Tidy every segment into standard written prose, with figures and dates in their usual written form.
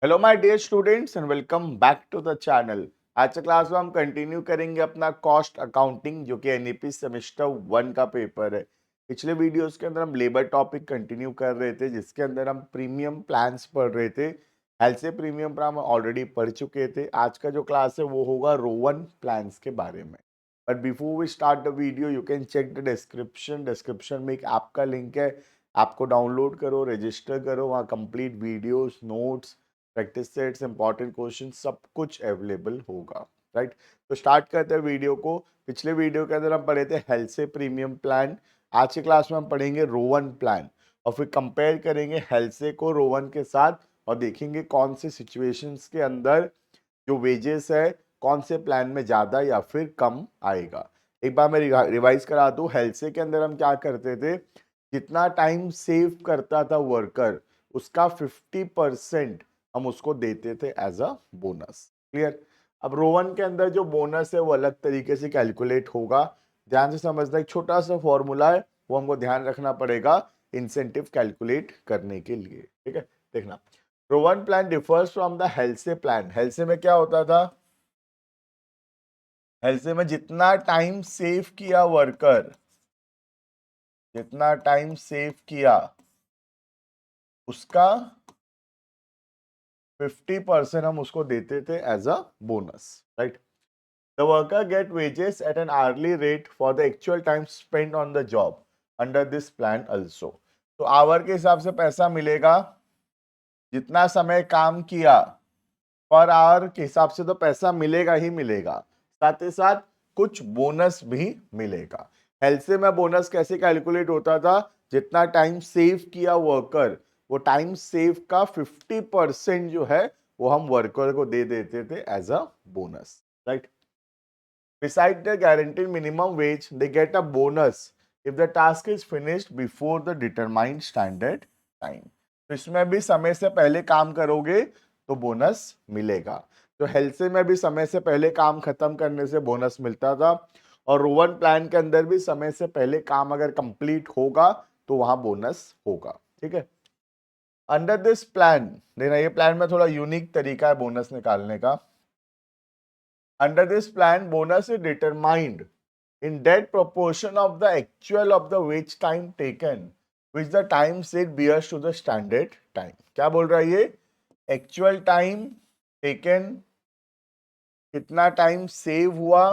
Hello my dear students and welcome back to the channel. आज के class में हम कंटिन्यू करेंगे अपना कॉस्ट अकाउंटिंग जो कि एनईपी सेमेस्टर 1 का पेपर है। पिछले वीडियोस के अंदर हम लेबर टॉपिक कंटिन्यू कर रहे थे जिसके अंदर हम प्रीमियम प्लान्स पढ़ रहे थे। एलसी प्रीमियम प्लान हम ऑलरेडी पढ़ चुके थे। आज का जो क्लास है वो होगा रोवन प्लान्स के बारे में। But before we start the video you can check the description में एक ऐप का लिंक है। आपको डाउनलोड करो, रजिस्टर करो, वहाँ complete videos, notes, practice sets, important question सब कुछ अवेलेबल होगा। राइट, तो स्टार्ट करते हैं वीडियो को। पिछले वीडियो के अंदर हम पढ़े थे हेल्थ से प्रीमियम प्लान। आज की क्लास में हम पढ़ेंगे रोवन प्लान और फिर कंपेयर करेंगे हेल्थ से को रोवन के साथ और देखेंगे कौन से सिचुएशंस के अंदर जो वेजेस है कौन से प्लान में ज़्यादा या फिर कम आएगा। एक बार मैं रिवाइज करा दूँ। हेल्थ से के अंदर हम क्या करते थे, जितना टाइम सेव करता था वर्कर उसका 50% हम उसको देते थे एज अ बोनस। क्लियर। अब रोवन के अंदर जो बोनस है वो अलग तरीके से कैलकुलेट होगा। ध्यान से समझना, एक छोटा सा फॉर्मूला है वो हमको ध्यान रखना पड़ेगा इंसेंटिव कैलकुलेट करने के लिए। ठीक है, देखना। Rowan plan differs from the Halsey plan. Halsey में क्या होता था, हेल्से में जितना टाइम सेव किया वर्कर, जितना टाइम सेव किया उसका 50% हम उसको देते थे as a bonus. Right, the worker get wages at an hourly rate for the actual time spend on the job under this plan also. तो आवर के हिसाब से पैसा मिलेगा, जितना समय काम किया पर आवर के हिसाब से तो पैसा मिलेगा ही मिलेगा, साथ ही साथ कुछ बोनस भी मिलेगा। हेल्थ में बोनस कैसे कैलकुलेट होता था, जितना टाइम सेव किया वर्कर वो टाइम सेव का 50% जो है वो हम वर्कर को दे देते थे as a bonus. Right, beside the guaranteed minimum wage they get a bonus if the task is finished before the determined standard time। तो इसमें भी समय से पहले काम करोगे तो बोनस मिलेगा। तो हेल्थ से में भी समय से पहले काम खत्म करने से बोनस मिलता था और रोवन प्लान के अंदर भी समय से पहले काम अगर कंप्लीट होगा तो वहां बोनस होगा। ठीक है, अंडर दिस प्लान, देखना ये प्लान में थोड़ा यूनिक तरीका है बोनस निकालने का। Under this plan, bonus is determined in that proportion of the actual of the wage time taken, which the time said bears to the standard time। क्या बोल रहा है ये, एक्चुअल टाइम टेकन, कितना टाइम सेव हुआ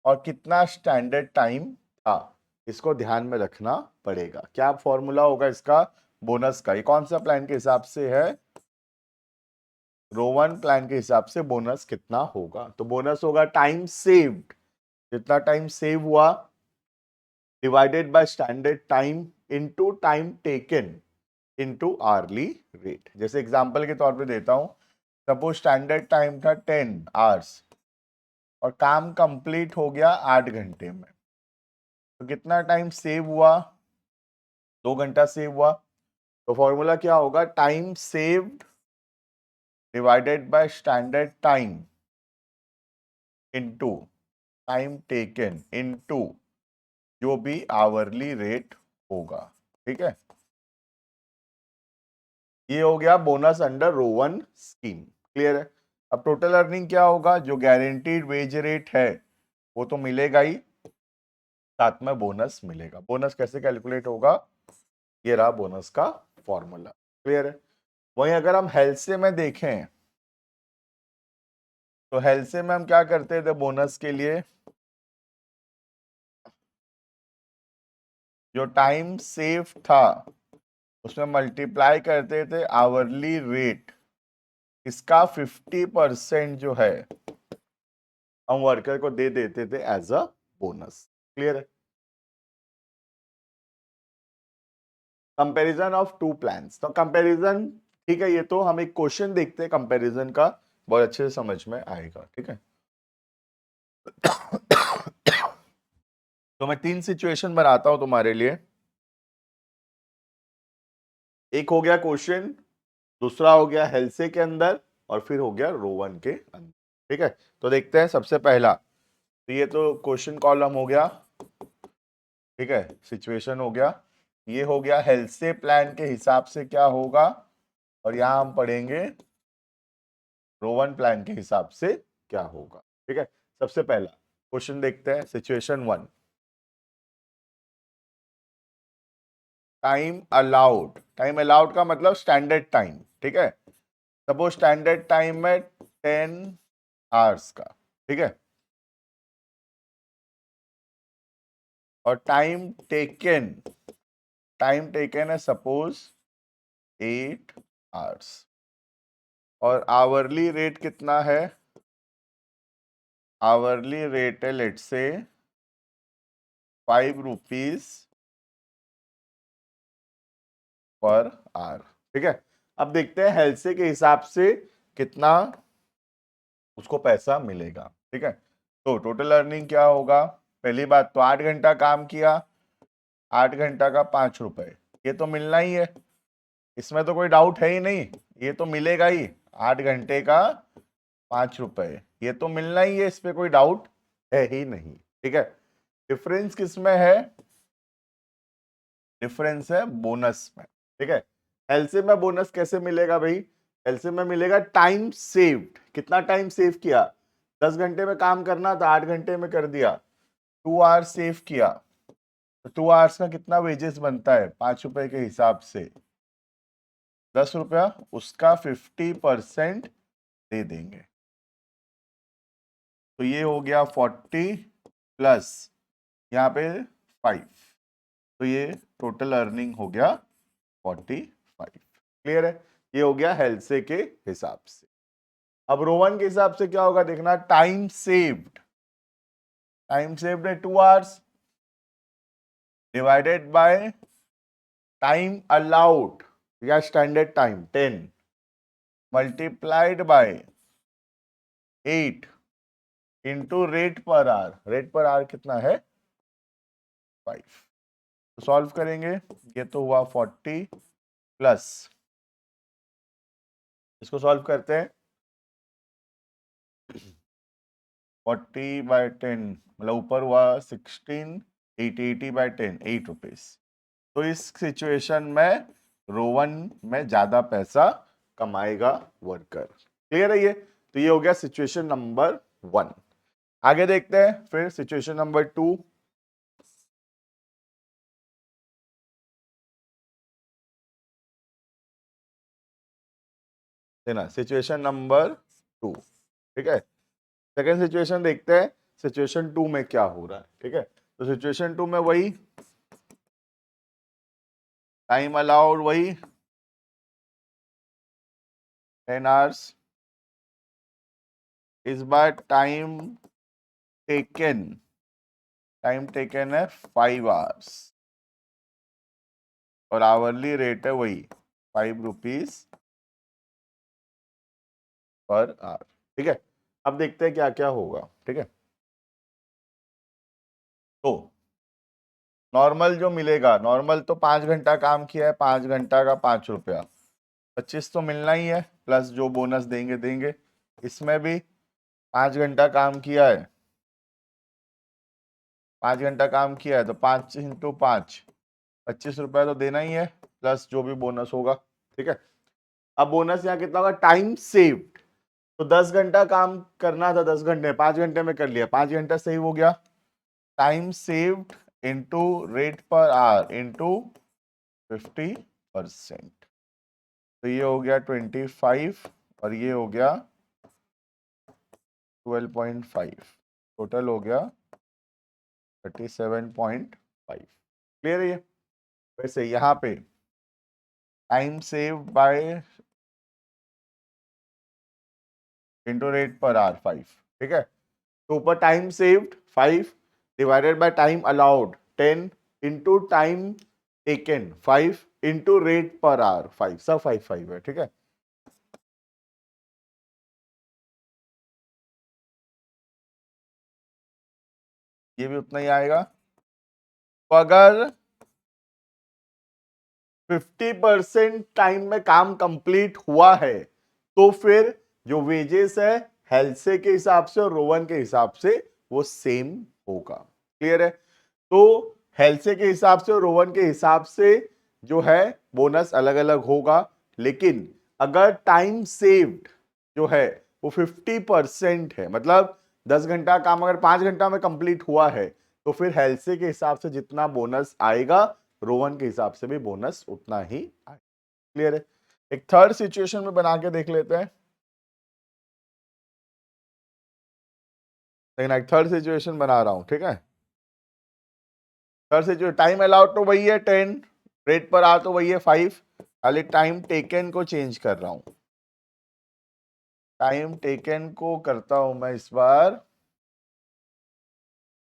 और कितना standard time था, इसको ध्यान में रखना पड़ेगा। क्या फॉर्मूला होगा इसका, बोनस का। ये कौन सा प्लान के हिसाब से है, रोवन प्लान के हिसाब से बोनस कितना होगा। तो बोनस होगा टाइम सेव्ड, जितना टाइम सेव हुआ divided by standard time into time taken into hourly rate. जैसे एग्जांपल के तौर पे देता हूं, सपोज स्टैंडर्ड टाइम था 10 आवर्स और काम कंप्लीट हो गया 8 घंटे में, तो कितना टाइम सेव हुआ, 2 घंटा सेव हुआ। तो फॉर्मूला क्या होगा, time saved divided by standard time into time taken into जो भी आवरली रेट होगा। ठीक है, ये हो गया bonus under Rowan scheme. Clear है। अब टोटल अर्निंग क्या होगा, जो गारंटीड वेज रेट है वो तो मिलेगा ही, साथ में बोनस मिलेगा। बोनस कैसे कैलकुलेट होगा, ये रहा बोनस का फॉर्मूला। क्लियर है। वहीं अगर हम हेल्थ से में देखें तो हेल्थ से में हम क्या करते थे बोनस के लिए, जो टाइम सेव था उसमें मल्टीप्लाई करते थे आवरली रेट, इसका 50% जो है हम वर्कर को दे देते थे एज अ बोनस। क्लियर है। कंपैरिजन ऑफ टू प्लान्स, तो कंपैरिजन, ठीक है, ये तो हम एक क्वेश्चन देखते हैं कंपैरिजन का, बहुत अच्छे से समझ में आएगा। ठीक है, तो मैं 3 सिचुएशन बनाता हूं तुम्हारे लिए। एक हो गया क्वेश्चन, दूसरा हो गया हेल्से के अंदर और फिर हो गया रोवन के अंदर। ठीक है, तो देखते हैं सबसे पहला। तो ये तो क्वेश्चन कॉलम हो गया, ठीक है, सिचुएशन हो गया, ये हो गया हेल्से प्लान के हिसाब से क्या होगा, और यहां हम पढ़ेंगे रोवन प्लान के हिसाब से क्या होगा। ठीक है, सबसे पहला क्वेश्चन देखते हैं, situation 1, time allowed. Time allowed का मतलब स्टैंडर्ड टाइम। ठीक है, सपोज स्टैंडर्ड टाइम है 10 आवर्स का। ठीक है, और टाइम टेकन है सपोज 8 आवर्स, और आवरली रेट कितना है, आवरली रेट है लेट से 5 रुपीज पर आवर। ठीक है, अब देखते हैं हेल्से के हिसाब से कितना उसको पैसा मिलेगा। ठीक है, तो टोटल अर्निंग क्या होगा, पहली बात तो 8 घंटा काम किया, 8 घंटा का 5 रुपए, ये तो मिलना ही है, इसमें तो कोई डाउट है ही नहीं, ये तो मिलेगा ही। 8 घंटे का 5 रुपए, ये तो मिलना ही है, इस पे कोई डाउट है ही नहीं। ठीक है, डिफरेंस किसमें है, डिफरेंस है बोनस में। ठीक है, एलसीएम में बोनस कैसे मिलेगा भाई, एलसीएम में मिलेगा टाइम सेव्ड, कितना टाइम सेव किया, 10 घंटे में काम करना था 8 घंटे में कर दिया, 2 आवर्स सेव किया, तो 2 आवर्स का कितना वेजेस बनता है 5 रुपए के हिसाब से, 10 रुपया, उसका 50% दे देंगे, तो ये हो गया 40 प्लस यहाँ पे 5, तो ये टोटल अर्निंग हो गया 45। क्लियर है, ये हो गया हेल्से के हिसाब से। अब रोवन के हिसाब से क्या होगा देखना, टाइम सेव्ड है 2 hours divided by time allowed या standard time 10 multiplied by 8 into rate per hour, rate per hour कितना है 5, तो सॉल्व करेंगे, ये तो हुआ 40 प्लस, इसको सॉल्व करते हैं, 40/10 मतलब ऊपर हुआ 16, 80/10 8 रुपीज। तो इस सिचुएशन में रोवन में ज्यादा पैसा कमाएगा वर्कर। क्लियर है ये, तो ये हो गया सिचुएशन नंबर 1। आगे देखते हैं फिर सिचुएशन नंबर 2। देना सिचुएशन नंबर 2। ठीक है, सेकेंड सिचुएशन देखते हैं, सिचुएशन 2 में क्या हो रहा है। ठीक है, तो सिचुएशन 2 में वही टाइम अलाउड, वही 10 आवर्स, इस बार टाइम टेकन है 5 आवर्स, और आवरली रेट है वही 5 रुपीज पर आवर। ठीक है, अब देखते हैं क्या क्या होगा। ठीक है, तो नॉर्मल जो मिलेगा, नॉर्मल तो 5 घंटा काम किया है, 5 घंटा का 5 रुपया, 25 तो मिलना ही है, प्लस जो बोनस देंगे देंगे। इसमें भी 5 घंटा काम किया है, 5 घंटा काम किया है, तो 5 इंटू 5 25 रुपया तो देना ही है, प्लस जो भी बोनस होगा। ठीक है, अब बोनस यहाँ कितना होगा, टाइम सेव्ड, तो 10 घंटा काम करना था 10 घंटे 5 घंटे में कर लिया, 5 घंटा सेव हो गया, time saved into rate per our into 50%, तो ये हो गया 25 और ये हो गया 12.5, टोटल हो गया 37.5। क्लियर है ये। वैसे यहाँ पे time save bye into rate per our 5। ठीक है, तो ऊपर time saved 5 divided by time allowed 10 into time taken 5 into rate per our 5, सब 5 है। ठीक है, ये भी उतना ही आएगा। तो अगर 50% टाइम में काम कंप्लीट हुआ है, तो फिर जो वेजेस है हेल्से के हिसाब से और रोवन के हिसाब से वो सेम होगा। क्लियर है, तो हेल्से के हिसाब से और रोवन के हिसाब से जो है बोनस अलग अलग होगा, लेकिन अगर टाइम सेव्ड जो है वो 50% है। मतलब 10 घंटा काम अगर 5 घंटा में कंप्लीट हुआ है तो फिर हेल्से के हिसाब से जितना बोनस आएगा रोवन के हिसाब से भी बोनस उतना ही आएगा। क्लियर है? एक थर्ड सिचुएशन में बना के देख लेते हैं। लेकिन एक थर्ड सिचुएशन बना रहा हूं, ठीक है। थर्ड सिचुएशन टाइम अलाउड तो वही है 10, रेट पर आ तो वही है 5, खाली टाइम टेकन को चेंज कर रहा हूं। टाइम टेकन को करता हूं मैं इस बार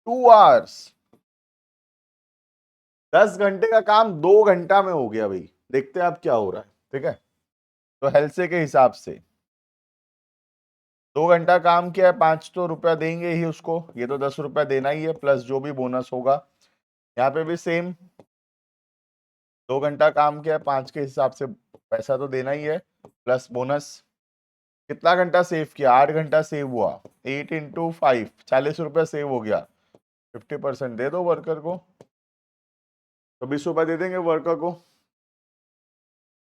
2 आवर्स। 10 घंटे का काम 2 घंटा में हो गया भाई। देखते हैं अब क्या हो रहा है, ठीक है। तो हेल्से के हिसाब से 2 घंटा काम किया है, 5 तो रुपया देंगे ही उसको, ये तो 10 रुपया देना ही है प्लस जो भी बोनस होगा। यहाँ पे भी सेम 2 घंटा काम किया है, 5 के हिसाब से पैसा तो देना ही है प्लस बोनस। कितना घंटा सेव किया? 8 घंटा सेव हुआ। 8 इंटू 5 40 रुपया सेव हो गया। 50% दे दो वर्कर को, तो 20 रुपया दे देंगे वर्कर को,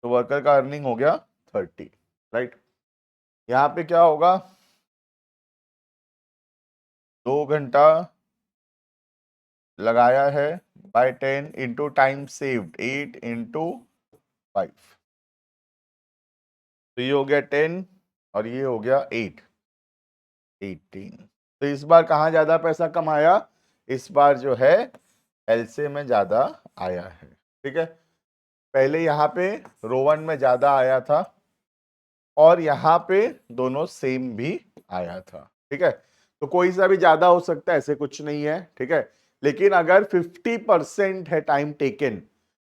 तो वर्कर का अर्निंग हो गया 30, राइट। यहाँ पे क्या होगा? 2 घंटा लगाया है by 10 into time saved 8 into 5, तो ये हो गया 10 और ये हो गया 8, 18। तो इस बार कहाँ ज्यादा पैसा कमाया? इस बार जो है एलसे में ज्यादा आया है, ठीक है। पहले यहाँ पे रोवन में ज्यादा आया था और यहाँ पे दोनों सेम भी आया था, ठीक है। तो कोई सा भी ज्यादा हो सकता है, ऐसे कुछ नहीं है, ठीक है। लेकिन अगर 50% है टाइम टेकन,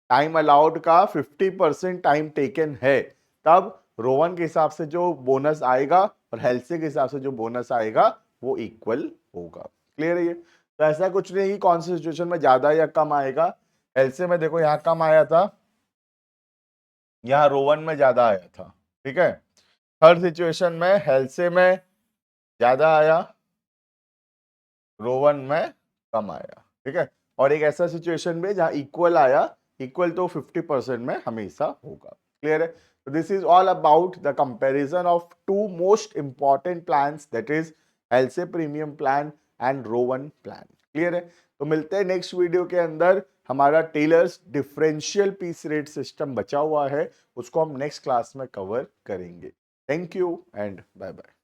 टाइम अलाउड का 50% टाइम टेकन है, तब रोवन के हिसाब से जो बोनस आएगा और हेल्से के हिसाब से जो बोनस आएगा वो इक्वल होगा। क्लियर है ये? तो ऐसा कुछ नहीं कि कौन सी सिचुएशन में ज्यादा या कम आएगा। हेल्से में देखो यहाँ कम आया था, यहाँ रोवन में ज्यादा आया था, ठीक है। थर्ड सिचुएशन में हेल्से में ज्यादा आया, रोवन में कम आया, ठीक है। और एक ऐसा सिचुएशन में जहां इक्वल आया, इक्वल तो 50% में हमेशा होगा। क्लियर है? तो this is all about the comparison of two most important plans, that is Halsey premium plan and Rowan plan. Clear है? तो मिलते हैं नेक्स्ट वीडियो के अंदर। हमारा Taylor's differential piece rate system बचा हुआ है, उसको हम नेक्स्ट क्लास में कवर करेंगे। Thank you and bye bye.